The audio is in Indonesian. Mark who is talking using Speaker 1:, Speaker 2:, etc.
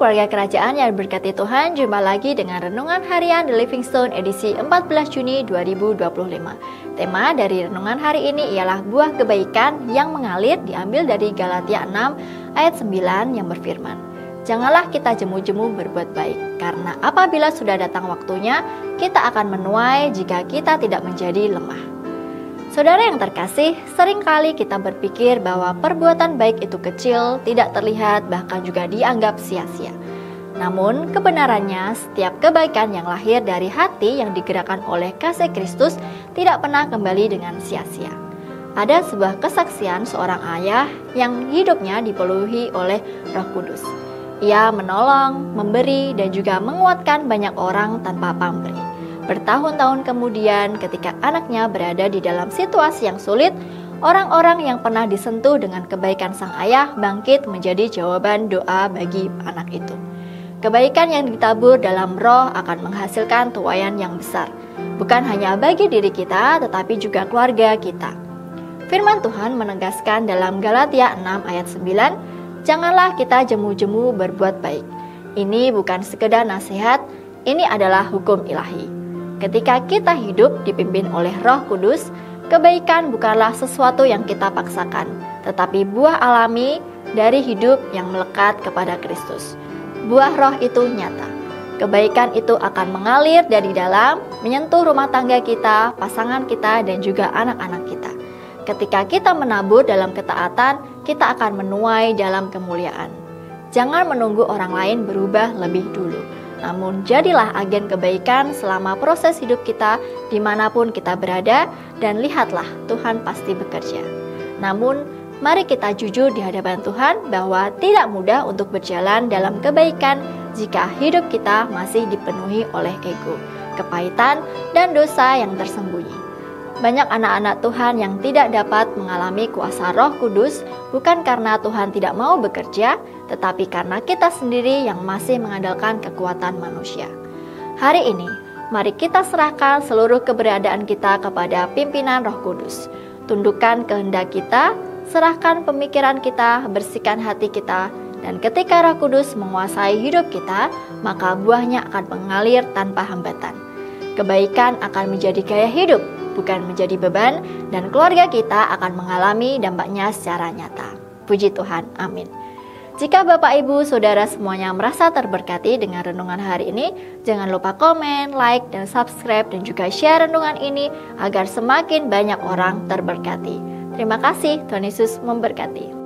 Speaker 1: keluarga kerajaan yang berkati Tuhan, jumpa lagi dengan Renungan Harian The Living Stone edisi 14 Juni 2025. Tema dari renungan hari ini ialah buah kebaikan yang mengalir, diambil dari Galatia 6 ayat 9 yang berfirman, "Janganlah kita jemu-jemu berbuat baik, karena apabila sudah datang waktunya, kita akan menuai jika kita tidak menjadi lemah." Saudara yang terkasih, seringkali kita berpikir bahwa perbuatan baik itu kecil, tidak terlihat, bahkan juga dianggap sia-sia. Namun, kebenarannya setiap kebaikan yang lahir dari hati yang digerakkan oleh kasih Kristus tidak pernah kembali dengan sia-sia. Ada sebuah kesaksian seorang ayah yang hidupnya dipenuhi oleh Roh Kudus. Ia menolong, memberi, dan juga menguatkan banyak orang tanpa pamrih. Bertahun-tahun kemudian, ketika anaknya berada di dalam situasi yang sulit, orang-orang yang pernah disentuh dengan kebaikan sang ayah bangkit menjadi jawaban doa bagi anak itu. Kebaikan yang ditabur dalam roh akan menghasilkan tuaian yang besar, bukan hanya bagi diri kita, tetapi juga keluarga kita. Firman Tuhan menegaskan dalam Galatia 6 ayat 9, "Janganlah kita jemu-jemu berbuat baik." Ini bukan sekedar nasihat, ini adalah hukum ilahi. Ketika kita hidup dipimpin oleh Roh Kudus, kebaikan bukanlah sesuatu yang kita paksakan, tetapi buah alami dari hidup yang melekat kepada Kristus. Buah roh itu nyata. Kebaikan itu akan mengalir dari dalam, menyentuh rumah tangga kita, pasangan kita, dan juga anak-anak kita. Ketika kita menabur dalam ketaatan, kita akan menuai dalam kemuliaan. Jangan menunggu orang lain berubah lebih dulu. Namun jadilah agen kebaikan selama proses hidup kita dimanapun kita berada, dan lihatlah Tuhan pasti bekerja. Namun mari kita jujur di hadapan Tuhan bahwa tidak mudah untuk berjalan dalam kebaikan jika hidup kita masih dipenuhi oleh ego, kepahitan, dan dosa yang tersembunyi. Banyak anak-anak Tuhan yang tidak dapat mengalami kuasa Roh Kudus bukan karena Tuhan tidak mau bekerja, tetapi karena kita sendiri yang masih mengandalkan kekuatan manusia. Hari ini, mari kita serahkan seluruh keberadaan kita kepada pimpinan Roh Kudus. Tundukkan kehendak kita, serahkan pemikiran kita, bersihkan hati kita, dan ketika Roh Kudus menguasai hidup kita, maka buahnya akan mengalir tanpa hambatan. Kebaikan akan menjadi gaya hidup, bukan menjadi beban, dan keluarga kita akan mengalami dampaknya secara nyata. Puji Tuhan, amin. Jika Bapak, Ibu, Saudara semuanya merasa terberkati dengan renungan hari ini, jangan lupa komen, like, dan subscribe, dan juga share renungan ini agar semakin banyak orang terberkati. Terima kasih, Tuhan Yesus memberkati.